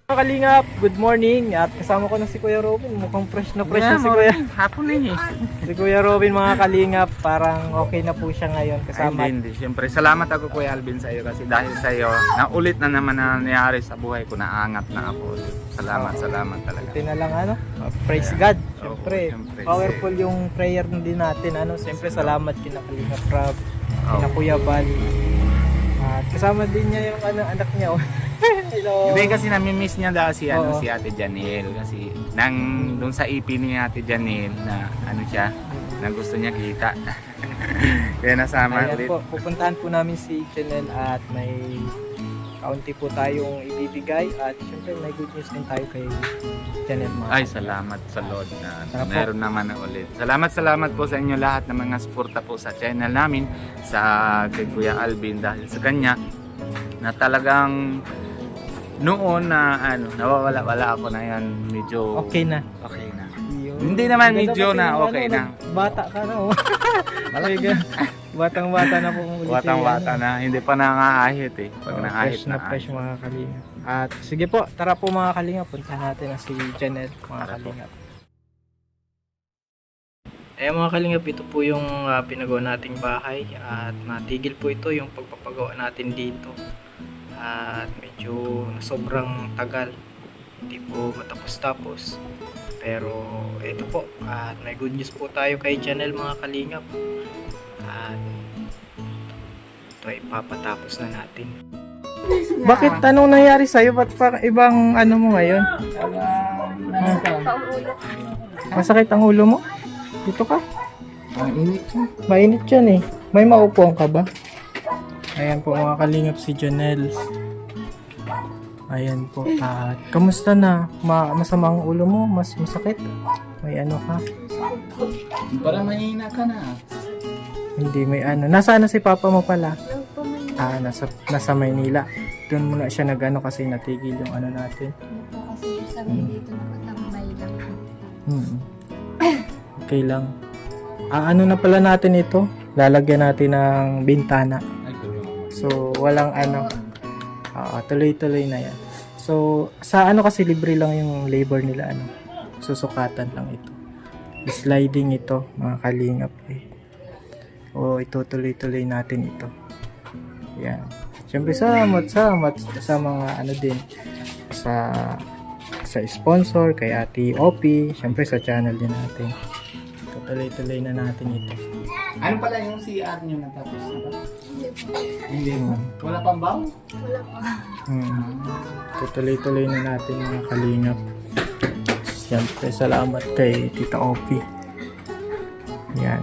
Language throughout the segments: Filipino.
Mga Kalingap, good morning. At kasama ko na si Kuya Robin. Mukhang fresh na si Kuya. Hapon na Si Kuya Robin, mga Kalingap, parang okay na po siya ngayon kasama. Hindi. Siyempre, salamat ako Kuya Alvin sa iyo kasi dahil sa iyo, naulit na naman na nangyari sa buhay ko, naangat na ako. Salamat talaga. Ito na lang praise God. Siyempre, Siyempre. powerful yung prayer din natin. Siyempre salamat kina Kalingap Rob, kina Kuya Bal. At kasama din niya yung anak niya. Hello. Hindi kasi nami-miss niya daw si Oo. si Ate Janelle kasi doon sa EP ni Ate Janelle na siya, na gusto niya kita. Kaya nasama Ayan ulit. po, pupuntahan po namin si Janelle at may kaunti po tayong ibibigay at syempre may good news din tayo kay Janelle. Ay, salamat sa Lord na Tara po. meron naman na ulit. Salamat po sa inyo lahat ng mga suporta po sa channel namin, sa kay Kuya Alvin dahil sa kanya na talagang noon na nawawala ako na yan, medyo Okay na. okay na. Yun. Hindi naman Ganda medyo pati na yung okay na. Bata ka na Batang-bata na po muli Watang-wata na, hindi pa nangaahit eh. Pag fresh naahit na fresh mga Kalingap. At sige po, tara po mga Kalingap, puntahan natin na si Janelle mga Kalingap. Mga Kalingap, ito po yung pinagawa nating bahay at natigil po ito yung pagpapagawa natin dito. At medyo sobrang tagal, hindi po matapos-tapos. Pero ito po, at may good news po tayo kay Janelle mga Kalingap. At ito ay papatapos na natin. Bakit anong nangyari sa'yo? Ba't parang ibang mo ngayon? Masakit ang ulo mo? Dito ka? Mainit yan eh. May maupuan ka ba? Ayan po mga Kalingap si Janelle. Ayan po. At kamusta na? Masama ang ulo mo? Masakit? May ka? Para mahina ka na. Hindi, may Nasaan na si Papa mo pala? Nasa Maynila. Doon muna siya kasi natigil yung natin. Kasi sa dito nakatambay lang. Okay lang. Na pala natin ito? Lalagyan natin ng bintana. So, walang tuloy-tuloy na yan. So, sa kasi libre lang yung labor nila, susukatan lang ito. Sliding ito, mga Kalingap ito, tuloy-tuloy natin ito. Yan. Siyempre, salamat sa mga din, sa sponsor, kay Ate Opie, siyempre sa channel din natin. Tuloy-tuloy na natin ito. Ano pala yung CR nyo natapos na ba? Hindi po. Hindi. Wala pang baw? Wala pa. Tuloy-tuloy na natin mga Kalingap. Siyempre, salamat kay Tita Opie. Yan.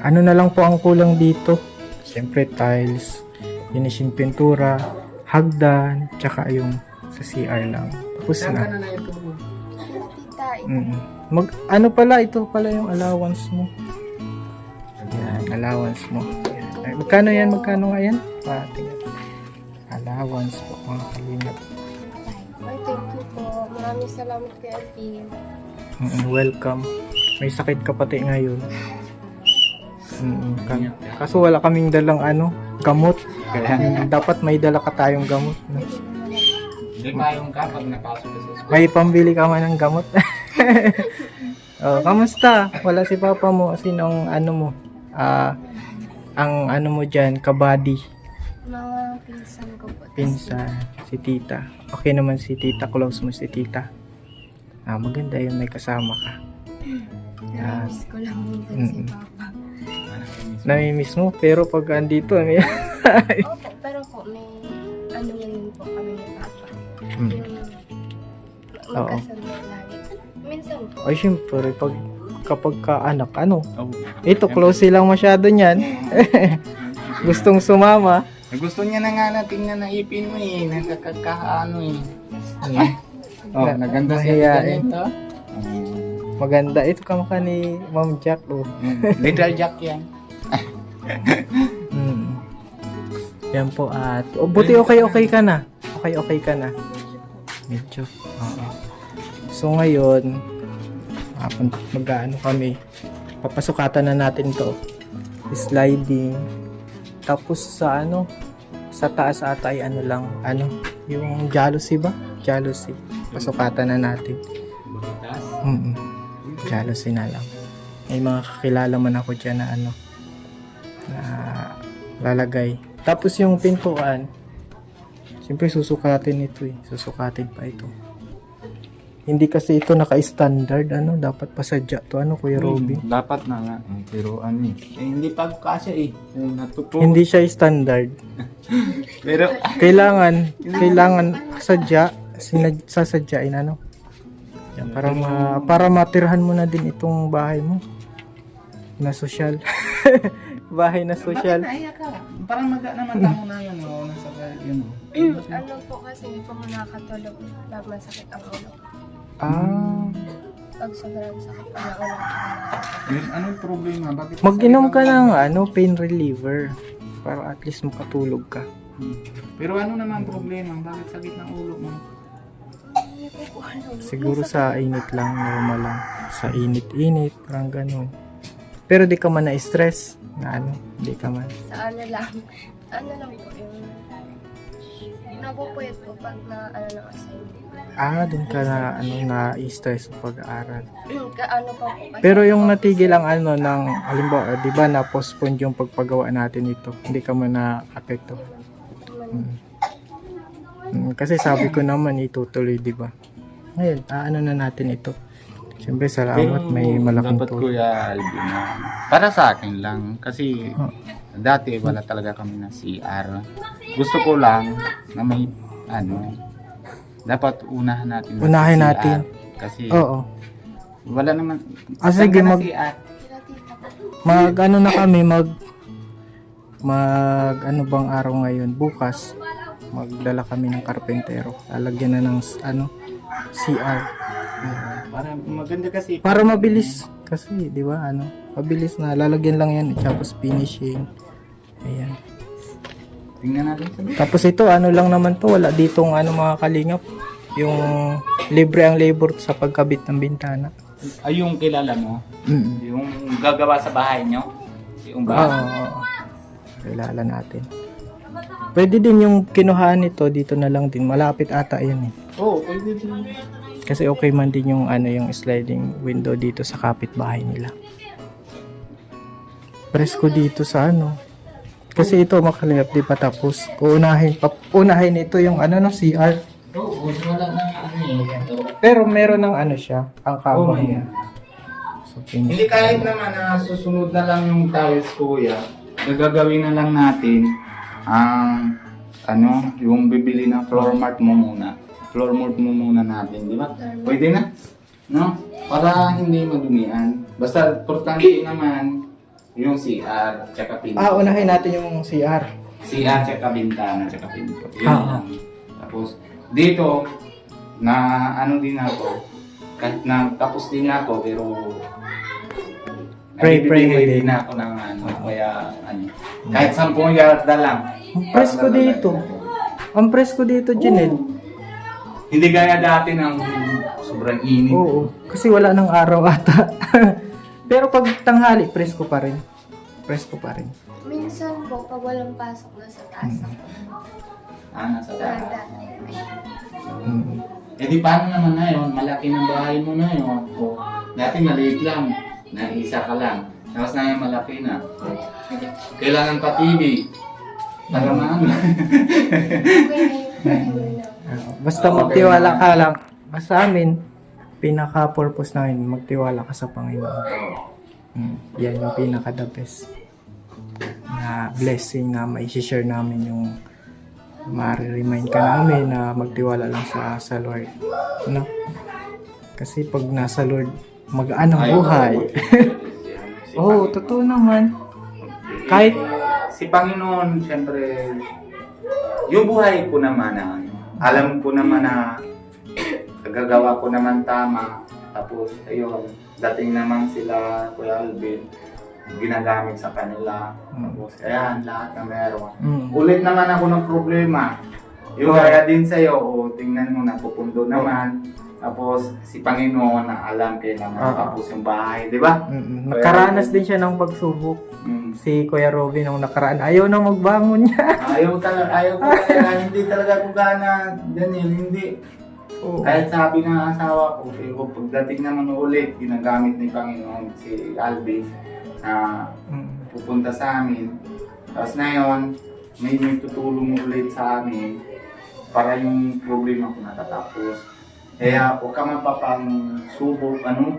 Na lang po ang kulang dito? Siyempre, tiles, finishing pintura, hagdan, tsaka yung sa CR lang. Tapos Saan ka na. na ito? Tita, Pala, ito pala yung allowance mo. Yan, allowance mo. Yan. Ay, magkano yan? Magkano nga yan? Tingnan. Allowance po, mga Kalingap. thank you po. Maraming salamat kay Alvin. Welcome. May sakit ka pati ngayon. Kaso wala kaming dalang gamot. Kaya dapat may dala ka tayong gamot. No? Hindi mayroon ka pag napasok ka sa school. May pambili ka man ng gamot. Kamusta? Wala si Papa mo. Sinong mo? Ang mo dyan, kabady. Mga pinsan ko po. Pinsan, si Tita. Okay naman si Tita, close mo si Tita. Maganda yun, may kasama ka. Namiss ko lang minsan si Papa. Namimiss mo, pero pag andito, Opo, pero po may yan po kami ni Papa. Magkasama lagi. Minsan po. Ay, syempre, kapag ka-anak, Oh. ito, close lang masyado niyan. Gustong sumama. Gusto niya na nga na tingnan na ipin mo nakakakaano naganda siya Mahiyain. ganito. Maganda. Ito kamukha ni Ma'am Jack. Little Jack yan. Yan po at buti okay ka na. Okay ka na. Medyo. So ngayon, kami. Papasukatan na natin to. Sliding. Tapos sa sa taas ata ay yung jealousy ba? Jealousy. pasukatan na natin. Butas. Jalousy na lang. May mga kakilala man ako dyan na ano, na lalagay. Tapos yung pintuan, siyempre susukatin ito eh. Susukatin pa ito. Hindi kasi ito naka-standard, ano, dapat pasadya to, ano, Kuya Robby. Dapat na nga. Pero ano eh. Hindi pa kasya eh. Natupo. Hindi siya standard. Pero Kailangan sadya, sasadyain, ano. Yan, para matirhan mo na din itong bahay mo. Na sosyal. Bahay na sosyal. Bakit naiyak ka? Parang naman tamo na yun. O, nasa yun. Ano po kasi hindi po ako nakakatulog. Masakit ang ulo. Pag sobrang sakit pa na ulo. Anong problema? Bakit Mag-inom ka ng pain reliever para at least makatulog ka. Pero ano naman problema? Bakit sakit ng ulo mo? Hindi ko po alam. Siguro sa init lang, normal lang. Sa init-init, parang ganun. Pero di ka man na-stress na di ka man. Sa ano lang po yung napupuyat po pag na ng assignment. Dun ka na, na-stress sa pag-aaral. Ano pa po kasi. Pero yung natigil ang ng, halimbawa, di ba na-postpone yung pagpagawa natin ito, hindi ka man na-apekto. Kasi sabi ko naman itutuloy, di ba? Ngayon, na natin ito. Siyempre, salamat, may malaking dapat tulong. Kuya Alvin na para sa akin lang kasi dati wala talaga kami na CR. Gusto ko lang na may dapat unahan natin na Unahin CR. natin. Kasi Oo. wala naman Sige, saan ka na mag- CR? Na kami, bang araw ngayon, bukas, magdala kami ng karpentero. Lalagyan na ng, CR. Para maganda kasi Para mabilis kasi, di ba, mabilis na, lalagyan lang yan, tapos finishing. Ayan. tingnan natin sa Tapos ito, lang naman to, wala ditong mga kalingap. Yung libre ang labor sa pagkabit ng bintana. ay yung kilala mo Mm. yung gagawa sa bahay nyo yung Oo, bahay kilala natin. Pwede din yung kinuhaan nito, dito na lang din. Malapit ata yan eh. pwede din. Kasi okay man din yung yung sliding window dito sa kapitbahay nila. Presko dito sa Kasi ito makalingap, di pa tapos. Unahin ito yung CR. Oo, wala na ito. Pero meron ng siya, ang kabang niya. So, Hindi kahit naman na susunod na lang yung tiles, kuya. Nagagawin na lang natin ang yung bibili ng floor mat mo muna. Floor mat mo muna natin, di ba? Pwede na? No? Para hindi madumian. Basta importante naman yung CR tsaka pinto. unahin natin yung CR. CR tsaka bintana tsaka pinto. Yun Ah. lang. Tapos dito na din ako kahit na tapos din ako pero Pray mo nagbibigay din. din ako ng kaya kahit 10 yarda lang. Ang presko dito. Ang presko dito, Janelle. Hindi gaya dati ng sobrang init. Oo. Kasi wala nang araw ata. Pero pag tanghali, presko pa rin. Presko pa rin. Minsan po, pag walang pasok na sa taas ako. Nasa taas. Mm. Eh di paano naman ngayon? Malaki ng bahay mo na yun. O, dati maliit lang. Isa ka lang. Tapos na yung malaki na. Kailangan pa TV. Para maano. Basta Okay magtiwala na. ka lang. Sa amin, pinaka-purpose namin, magtiwala ka sa Panginoon. Yan yung pinaka-the best na blessing na mai-share namin yung ma-remind ka namin na magtiwala lang sa Lord. Kasi pag nasa Lord, magaan ang buhay. Oo, totoo naman. Kahit Si Panginoon, siyempre, yung buhay ko naman alam ko naman na gagawa ko naman tama. Tapos, ayun, dating naman sila, Kuya Alvin, ginagamit sa kanila. Tapos, ayan, lahat na meron. Ulit naman ako ng problema. Yung kaya din sa'yo, tingnan mo, napupundo naman. Tapos, si Panginoon na alam kailangan tapos yung bahay, di ba? nakaranas din siya ng pagsubok. Si Kuya Robin nung nakaraan, ayaw na magbangon niya. Ayaw ko talaga, hindi talaga ko gana, Daniel, hindi. Oo. Kahit sabi ng asawa ko, pero pagdating naman ulit, ginagamit ni Panginoon si Alvin na pupunta sa amin. Tapos ngayon, may tutulong ulit sa amin para yung problema ko natatapos. Kaya huwag ka mapapang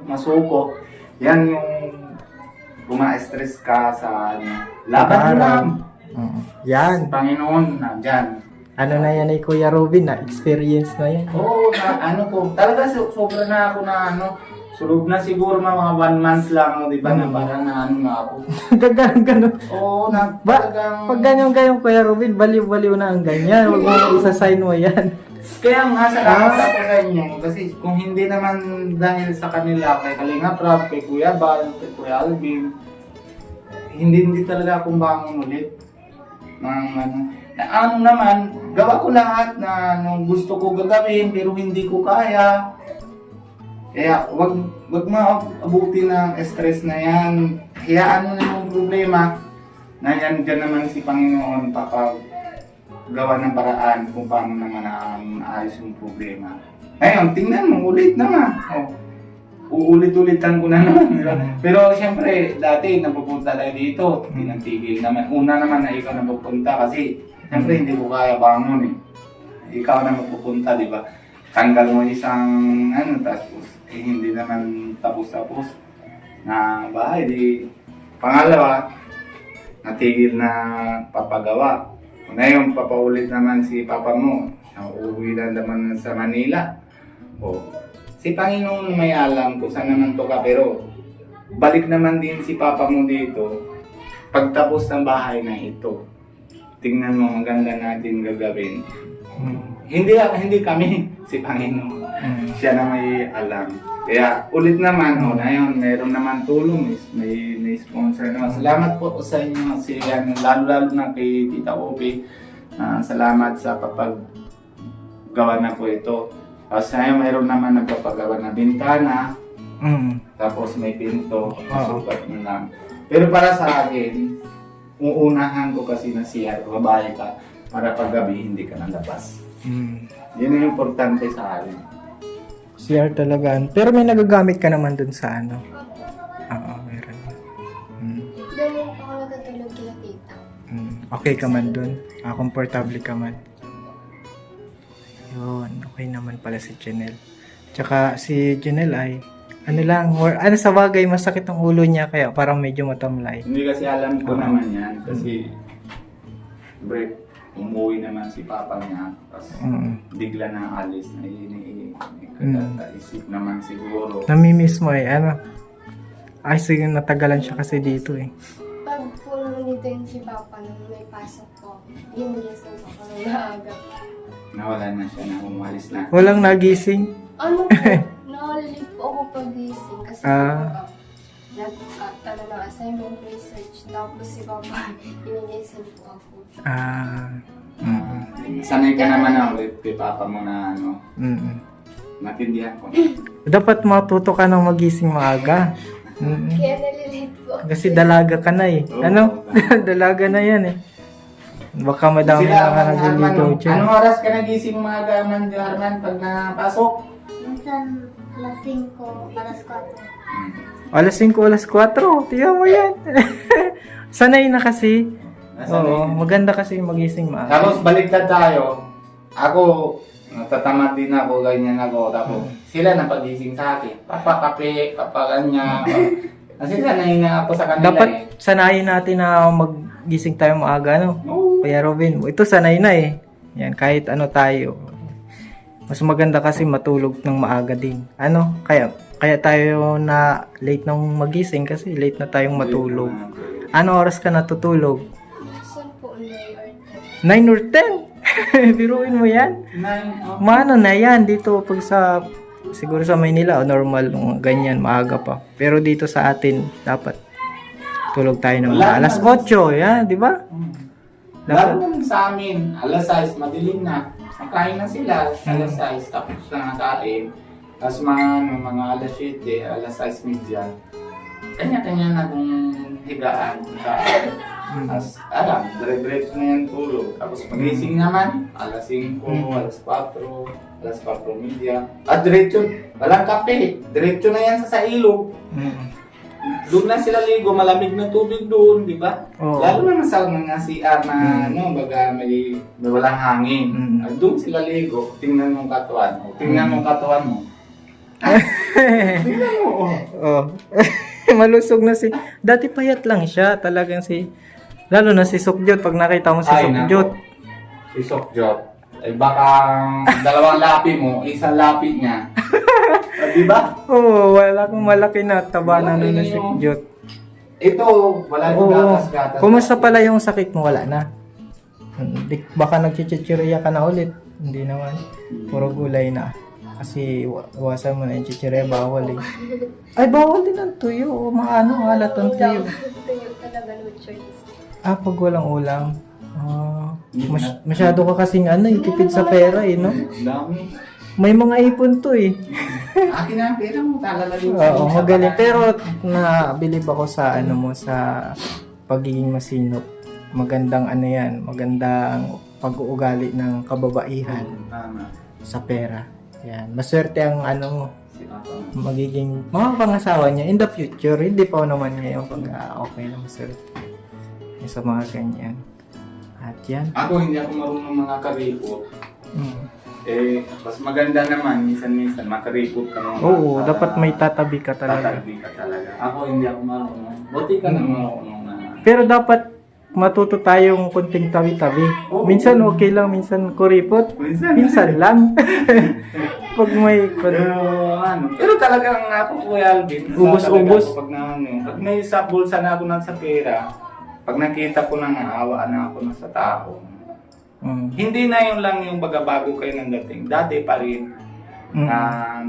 masuko. Yan yung stress ka sa laban mo lang. Yan. Si Panginoon, nandyan. Ano na yan ay Kuya Robin na experience na yan. Oo, talaga sobra na ako na sulog na siguro mga 1 month lang, di ba, na parang na ako. Ganun. Oo, Ba, pag ganyan Kuya Robin, baliw-baliw na ang ganyan. Huwag mo isa-sign mo yan. Kaya nga, salamat ako sa inyo. Kasi kung hindi naman dahil sa kanila, kay Kalinga Prab, kay Kuya Bal, kay Kuya Alvin, hindi talaga akong bangon ulit. Naman, gawa ko lahat na gusto ko gagawin, pero hindi ko kaya. Kaya wag maabutin ng stress na yan. Hayaan mo na yung problema na yan dyan naman si Panginoon gawa ng paraan kung paano naman ayos yung problema. Ngayon, tingnan mo, ulit naman. Uulit-ulitan ko na naman. Pero siyempre, dati napupunta tayo dito, tinantigil naman. Una naman na ikaw napupunta kasi siyempre hindi ko kaya bangon eh. Ikaw na magpupunta, di ba? Tanggal mo isang tapos hindi naman tapos-tapos na bahay. Pangalawa, natigil na papagawa. Ngayon, papaulit naman si papa mo. Uuwi na naman sa Manila. Si Panginoon may alam kung saan naman to ka, pero balik naman din si papa mo dito pagtapos ng bahay na ito. Tingnan mo, maganda natin gagawin. Hindi kami, si Panginoon. Siya na may alam. Kaya ulit naman, ngayon, mayroon naman tulong, may sponsor naman. Salamat po sa inyo, lalo na kay Tita Ope. Salamat sa papagawa na po ito. Tapos ngayon, mayroon naman nagpapagawa na bintana. Tapos may pinto, sukat na lang. Pero para sa akin, uunahan ko kasi na siya, babae ka, para paggabi hindi ka nalabas. Yun yung importante sa akin. CR talaga. Pero may nagagamit ka naman dun sa Oo, meron. Doon ako nagkatulog kila tita. Okay ka man dun? Komportable ka man? Yun, okay naman pala si Janelle. Tsaka si Janelle ay, sa bagay, masakit ang ulo niya, kaya parang medyo matamlay. Hindi kasi alam ko naman yan, kasi umuwi naman si papa niya, tapos bigla na alis, isip naman siguro. Namimiss mo ay sige, natagalan siya kasi dito eh. Pag puno dito yung si papa nung may pasok ko, ginigising ko ng maaga. Nawala na siya, na umalis na. Walang nagising? Nakalilip po ako pag-gising kasi ng assignment research, tapos si papa, ginigising po ako. Sanay ka naman na ulit kay papa mo na natindihan ko. Dapat matuto ka ng magising maaga. Kaya nalilate po ako. Kasi dalaga ka na eh. Dalaga na yan eh. Baka madami na ka nagliligaw dyan. Anong oras ka nagising maaga, Arman, pag napasok? Minsan, alas 5, alas 4. Alas 5, alas 4. Tiyan mo yan. Sanay na kasi. Oo, maganda kasi magising maaga. Tapos baliktad tayo. Ako, natatamad din ako, ganyan ako. Tapos sila napagising sa akin. Papakape, papaganya. Kasi sanay na ako sa kanila. Dapat sanayin natin na magising tayo maaga, Kuya Robin, ito sanay na eh. Yan, kahit ano tayo. Mas maganda kasi matulog ng maaga din. Kaya tayo na late nang magising kasi late na tayong matulog. Ano oras ka natutulog? Saan po 9 or 10? Biruin mo yan? 9. Mano na yan dito pag siguro sa Maynila normal ganyan maaga pa. Pero dito sa atin dapat tulog tayo ng mga alas 8, yan, di ba? Lalo naman sa amin, alas 6, madilim na. Nakain na sila, alas 6, tapos na nakain. Tapos mga alas 7, alas 6 media. Kanya-kanya na kung higaan sa As, dire-diretso na yan tulog. Tapos pagising naman, alas 5, alas 4, alas 4:30. At diretso, walang kape. Diretso na yan sa ilog. Doon na sila ligo, malamig na tubig doon, di ba? Oo. Lalo na sa mga CR na baga may walang hangin. At doon sila ligo, tingnan mo ang katawan mo. Tingnan mo ang katawan mo. Tingnan mo, Oh. Malusog na si... Dati payat lang siya. Talagang si... Lalo na si Sukjot. Pag nakita mo si Ay, Sukjot. nako. Si Sokjot. Ay baka dalawang lapi mo, isang lapi niya. Di ba? Oo, wala akong malaki na taba na Malaki nun na na si yung- Sukjot. Ito, wala yung Oo. gatas-gatas. Kumusta pala yung sakit mo? Wala na. Baka nagchichichirya ka na ulit. Hindi naman. Puro gulay na. Kasi iwasan mo na yung chichirya. Bawal eh. Ay, bawal din ang tuyo. O, maano, halat ang tuyo. Tuyo talaga, no choice. Ah, pag walang ulam. Masyado ka kasing ano, tipid sa pera eh, no? Ang dami. May mga ipon to eh. Akin na ang pera mo, talalagay mo. Oo, magaling. Pero nabilib ako sa ano mo, sa pagiging masinop. Magandang ano yan, magandang pag-uugali ng kababaihan Tama. sa pera. Yan. Maswerte ang ano mo, Si Papa. magiging mga pangasawa niya in the future. Hindi pa naman ngayon pag okay na maswerte. Yung sa mga ganyan. At yan. Ako, hindi ako marunong mga karipot. Mm. Mas maganda naman, minsan-minsan, makaripot ka naman. Oo, dapat may tatabi ka talaga. Tatabi ka talaga. Ako, hindi ako marunong. Buti ka na marunong na. Pero dapat matuto tayong kunting tabi-tabi. Oo. Minsan okay lang, minsan kuripot. Minsan lang. Pag may... Pero talagang ako, Kuya Alvin, Ubus-ubus. Pag may sa bulsa na ako nasa pera, pag nakita ko na naawa na ako na sa tao, hindi na yun lang yung bago kayo ng dating. Dati pa rin,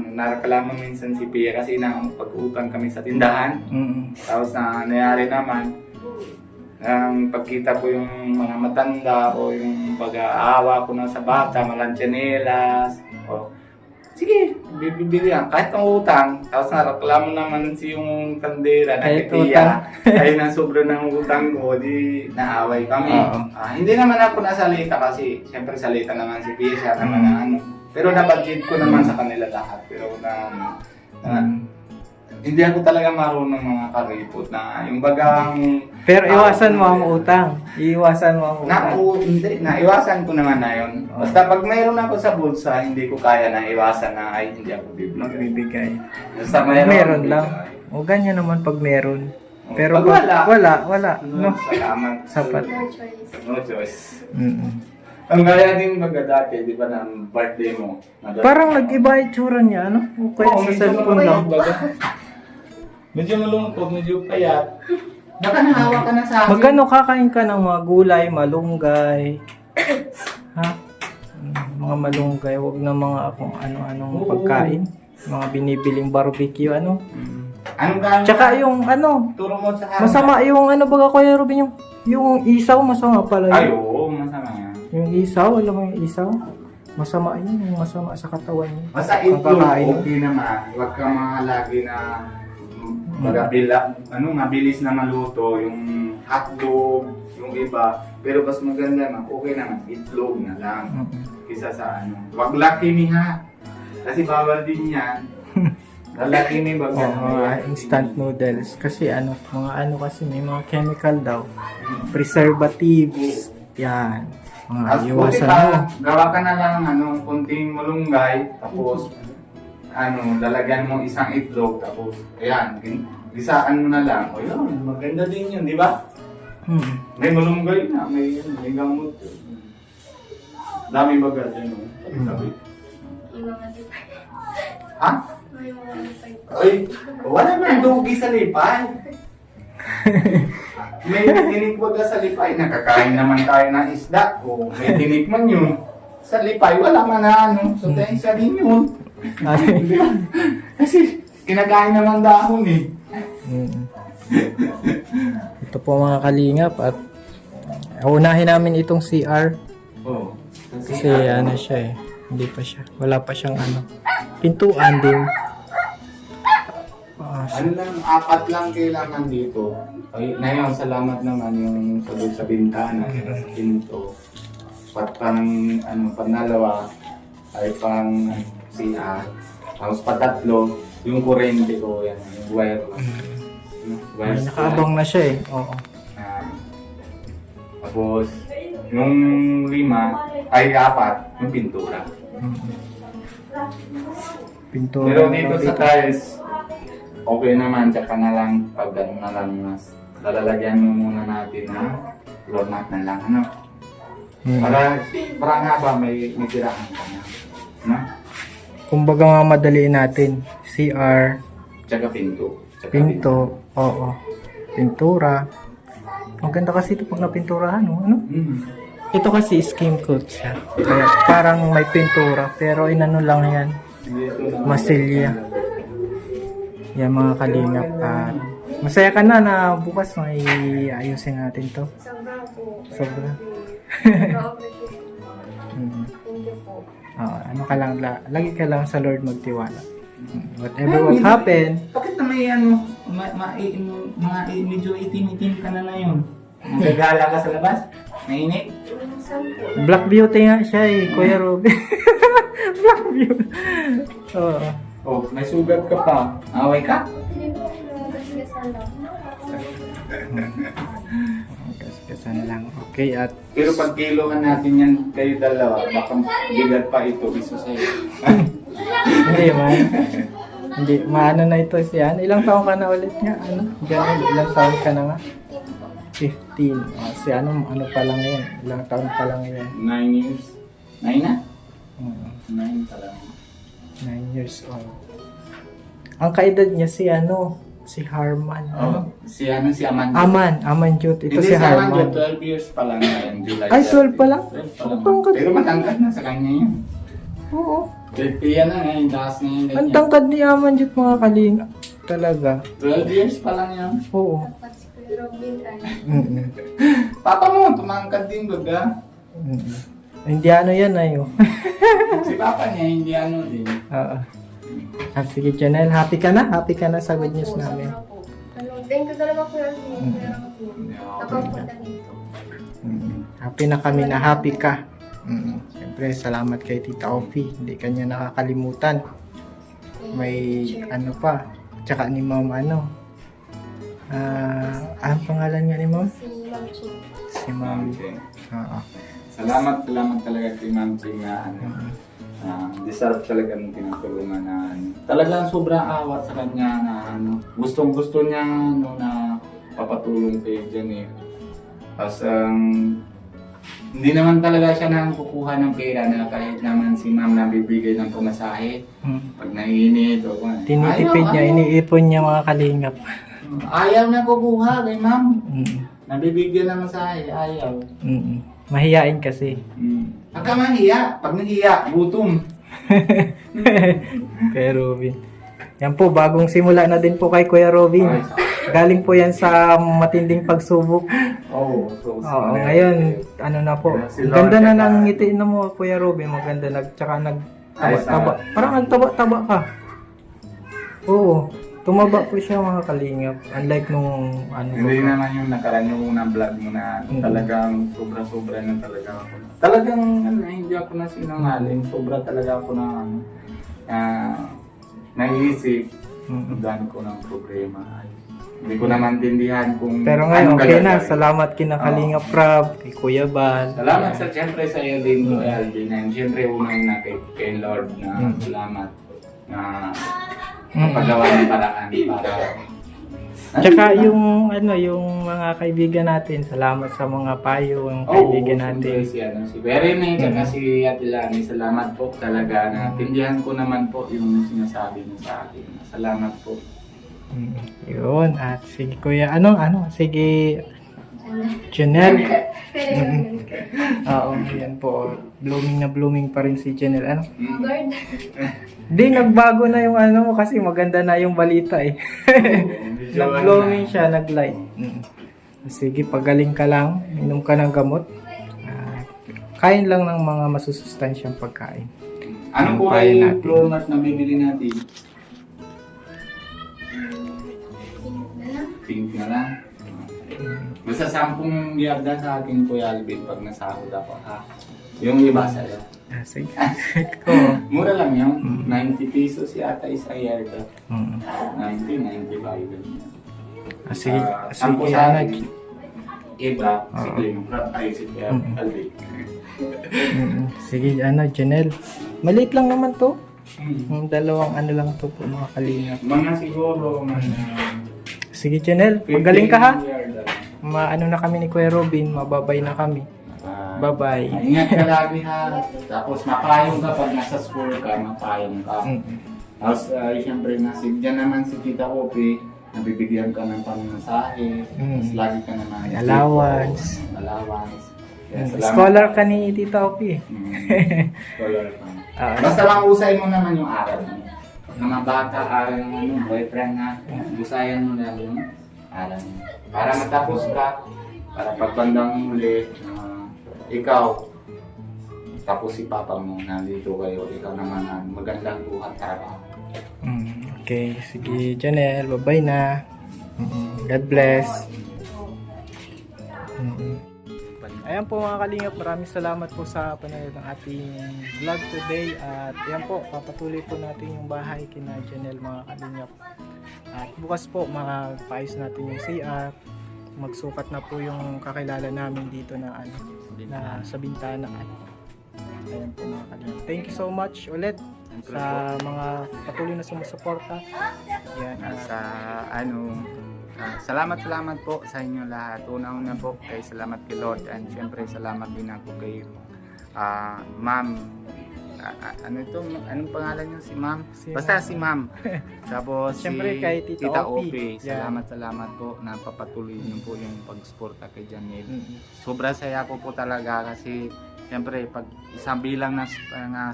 nareklamo minsan si Pia kasi pag-utang kami sa tindahan. Tapos nangyari naman, ang pagkita ko yung mga matanda o yung pag-aawa ko na sa bata, malanchanelas, o sige, bibigyan kahit ang utang. Tapos nareklamo naman si yung tandera na Kahit kitiya. Ay na sobra ng utang ko, di naaway kami. Oo. Hindi naman ako nasalita kasi siyempre salita naman si Pia, siya naman na ano. Pero nabadjit ko naman sa kanila lahat. Pero hindi ako talaga marunong mga karipot na yung bagang... Pero iwasan mo ang utang. Iwasan mo ang utang. Hindi, naiwasan ko naman na yun. Basta pag mayroon ako sa bulsa, hindi ko kaya na iwasan na ay hindi ako bibigyan. Magbibigay. Basta Meron lang. O ganyan naman pag meron. Pero Pag wala. No? Salamat. Sapat. No choice. No choice. Mm-mm. Ang gaya din baga dati, di ba, ng birthday mo? Parang nag-iba yung tsura niya, ano? O kaya sa cellphone lang. Medyo malungkot, medyo payat. Baka nahawa ka na sa akin. Magkano kakain ka ng mga gulay, malunggay? Ha? Mga malunggay, wag na mga kung ano-anong Oo. pagkain. Mga binibiling barbecue, ano? Anong gano'n? Tsaka yung ano, Turo mo sa akin. masama yung ano baga Kuya Ruben, yung isaw, masama pala Ay, yun. oo, masama yan. Yung isaw, alam mo yung isaw? Masama yun, yung masama sa katawan niya. Basta Ang itlog, kakain. okay naman. Huwag ka mahalagi na mabilis na maluto, yung hotdog, yung iba. Pero mas maganda na, okay naman, itlog na lang. Kisa sa ano. Huwag laki ni ha. Kasi bawal din yan. Lalaki ni Oh, mga instant noodles. Kasi ano, mga ano kasi may mga chemical daw. Preservatives. Yan. Mga As iwasan buti mo. pa, gawa ka na lang kunting malunggay, tapos lalagyan mo isang itlog, tapos ayan, gisaan mo na lang. O yun, maganda din yun, di ba? May malunggay na, may gamot. Dami baga dyan, no? Sabi. Yung mga lipay. Ha? May mga lipay. Ay, wala man dugi sa lipay. May tinik baga sa lipay, nakakain naman tayo ng isda. O may tinik man yun. Sa lipay, wala man na ano. So, siya din yun. Di ba? Kasi, kinakain naman dahon eh. Ito po mga kalingap at unahin namin itong CR Oo. kasi ano siya eh. Hindi pa siya. Wala pa siyang ano. Pintuan din. Ano lang, 4 lang kailangan dito. Ay, ngayon, salamat naman yung sagot sa bintana, sa pinto. Pang, panalawa, ay pang CR. Tapos patatlo, yung kurente ko, yan, yung wire lang. Ay, nakaabang na siya eh. Oo. Tapos, yung 4, yung pintura. Pintura. Pero dito sa tiles, okay naman, tsaka na lang, pag ano na lang, lalagyan mo muna natin na floor mat na lang, ano? Para nga ba may tirahan ka na, no? Kumbaga nga madaliin natin. CR, Tsaka pinto. Tsaka pinto, oo. Pintura. Ang ganda kasi ito pag napinturahan, no? Ano? Ito kasi skim coat siya. Kaya parang may pintura, pero inano lang yan. Masilya. Yan mga kalingap. At masaya ka na bukas may ayusin natin to. Sobra po. Sobra. Thank you po. Ano ka lang, lagi ka lang sa Lord magtiwala. Whatever what happen, Bakit na may medyo itim-itim ka na yun? Nagagala ka sa labas? Mainit? Saan po? Black Beauty nga siya eh, Kuya Robin. Black Beauty. Oo. Oh, may sugat ka pa. Away ka? Hindi po. Nagkasigasan lang. Kasan lang. Okay, at Pero pag kilohan natin yan kayo dalawa, baka bigat pa ito iso sa'yo. hindi man. Hindi, maano na ito siya. Ilang taon ka na ulit nga? Ano? Ganun, ilang taon ka na nga? 15. Si ano pa lang yan? Ilang taon pa lang yan? 9 years? 9 na? Oo. 9 pa lang. 9 years old. Ang kaedad niya si si Harman. Oh, si Aman. Aman Jut. Ito Hindi si Harman. 12 years pa lang ngayon, July. Ay, 12 pa lang? 12 pa lang. Tangkad. Pero matangkad na sa kanya yun. Oo. 50 yan na ngayon, taas na yun. Ang tangkad ni Aman Jut mga kalinga. Talaga. 12 years pa lang yan. Oo. Dapat si Kuya Robin ay Mm-mm. Papa mo, tumangkad din baga. Mm-mm. Indiano yan ayo. Si Papa niya, hindi ano din. Oo. Sige, Janelle. Happy ka na? Happy ka na sa good news po, namin. sobra po. Thank you talaga Kuya Robin. Kuya Robin. Nakapunta dito. Happy na kami na happy ka. Siyempre, salamat kay Tita Ophie. Hindi ka niya nakakalimutan. May ano pa. Tsaka ni Ma'am anong pangalan niya ni Ma'am? Si Ma'am Ching. Si Ma'am. Oo. Salamat talaga kay Ma'am Ching na deserve talaga ng tinutulungan na talagang sobrang awat sa kanya na gustong-gusto niya na papatulong kay Janelle. Tapos hindi naman talaga siya nang kukuha ng pera na kahit naman si Ma'am nabibigay ng pumasahe pag naiinit o kung Tinitipid niya, iniipon niya mga kalingap. ayaw na kukuha kay Ma'am. Mm. Nabibigyan ng masahe, ayaw. Mahiyain kasi. Pagka mahiya, pag nahiya, gutom. Kuya Robin. Yan po, bagong simula na din po kay Kuya Robin. Galing po yan sa matinding pagsubok. Oo, Oo, ngayon, ano na po. Ang ganda na ng ngiti na mo, Kuya Robin. Maganda, tsaka nagtaba-taba. Parang nagtaba-taba ka. Oo, tumaba po siya mga kalingap. Unlike nung Hindi naman yung nakaraan yung unang vlog mo na talagang sobra-sobra na talaga ako. Talagang hindi ako na sinungaling. Sobra talaga ako na naiisip. Ang dami ko ng problema. Hindi ko na maintindihan kung Pero ngayon, okay na. gagawin. Salamat kina Kalingap Prab, kay Kuya Bal. Salamat siyempre sa iyo din, Kuya Alvin. And siyempre unang kay Lord na salamat na paggawa ng paraan para Tsaka yung mga kaibigan natin, salamat sa mga payo ng kaibigan natin. Si Berene, tsaka si Ate Lani, salamat po talaga na tindihan ko naman po yung sinasabi niya sa akin. Salamat po. Yun, at sige Kuya, sige Janelle. Oo, yan po. Blooming na blooming pa rin si Janelle. Bird. Hindi, nagbago na yung kasi maganda na yung balita eh. Nag-blooming siya, nag-light. Sige, pagaling ka lang, inom ka ng gamot. Kain lang ng mga masusustansyang pagkain. Ano po ay floor mat na bibili natin? pink na lang. Basta 10 yarda sa akin, Kuya Alvin, pag nasahod ako, ha? Yung iba sa'yo. Sige. Oo. Mura lang yun. 90 pesos yata isa yarda. Mm. 90, 95. Sige, Sampo sige, sa ano, akin. Iba, sige, ay, si Kuya Alvin. sige, ano, Janelle. Maliit lang naman to. Hmm. Dalawang ano lang to po, mga kalingap. Mga siguro, Sige, Janelle, magaling ka ha. 15 yarda. Maano na kami ni Kuya Robin, mababay na kami. Bye-bye. Ingat ka lagi ha. Tapos mapayong ka pag nasa school ka, mapayong ka. Tapos siyempre dyan naman si Tita Ope, nabibigyan ka ng pangmasahe. Tapos lagi ka naman Allowance. Allowance. Kaya salamat. Scholar ka ni Tita Opi. Scholar ka. Ah. Basta lang usay mo naman yung aral mo. Mga bata, yung boyfriend na, usayan mo lang yung aral mo. Para matapos ka, para pagbandang muli, ikaw, tapos si Papa mo, nandito kayo, ikaw naman ang magandang buhat trabaho. Okay, sige, Janelle, bye-bye na. God bless. Ayan po mga kalingap, maraming salamat po sa panonood ng ating vlog today. At ayan po, papatuloy po natin yung bahay kina Janelle mga kalingap. At bukas po, mapayos natin yung CR. Magsukat na po yung kakilala namin dito na ano, na sa bintana. Ayan po mga kalingap. Thank you so much ulit sa mga patuloy na sumusuporta. Yan, salamat po sa inyo lahat. Una-una po kay salamat kay Lord, and syempre salamat din ako kay Ma'am. Anong pangalan niyo, si Ma'am? Basta si Ma'am. Tapos Siyempre kay Tita Ope. Salamat po na papatuloy niyo po yung pagsuporta kay Janelle. Sobra saya ko po talaga kasi siyempre pag isang bilang na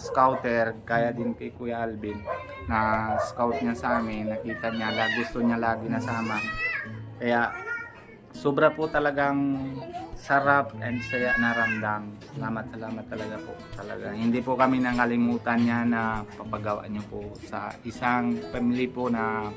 scouter, kaya din kay Kuya Alvin na scout niya sa amin, nakita niya, gusto niya lagi nasama. Kaya sobra po talagang sarap and saya naramdam. Salamat talaga po. Talaga. Hindi po kami nakalimutan niya na papagawa niyo po sa isang family po na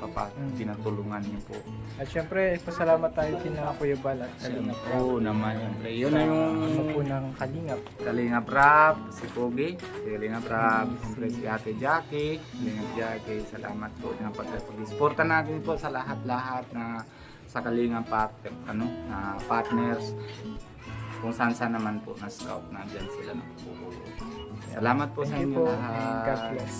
pinatulungan niyo po. At syempre, pasalamat tayo kina Kuya Bal at Kalingap. Oo naman. Siyempre. Yun na yung Ano po ng Kalingap. Kalingap Rap, si Pogi, si Kalingap Rap, siyempre si Ate Jackie, Kalingap Jackie, salamat po na pag-suporta natin po sa lahat-lahat na sa Kalingap partners, kung saan naman po na scout na dyan sila nagpupulo. Salamat po sa Thank you inyo po. lahat. God bless.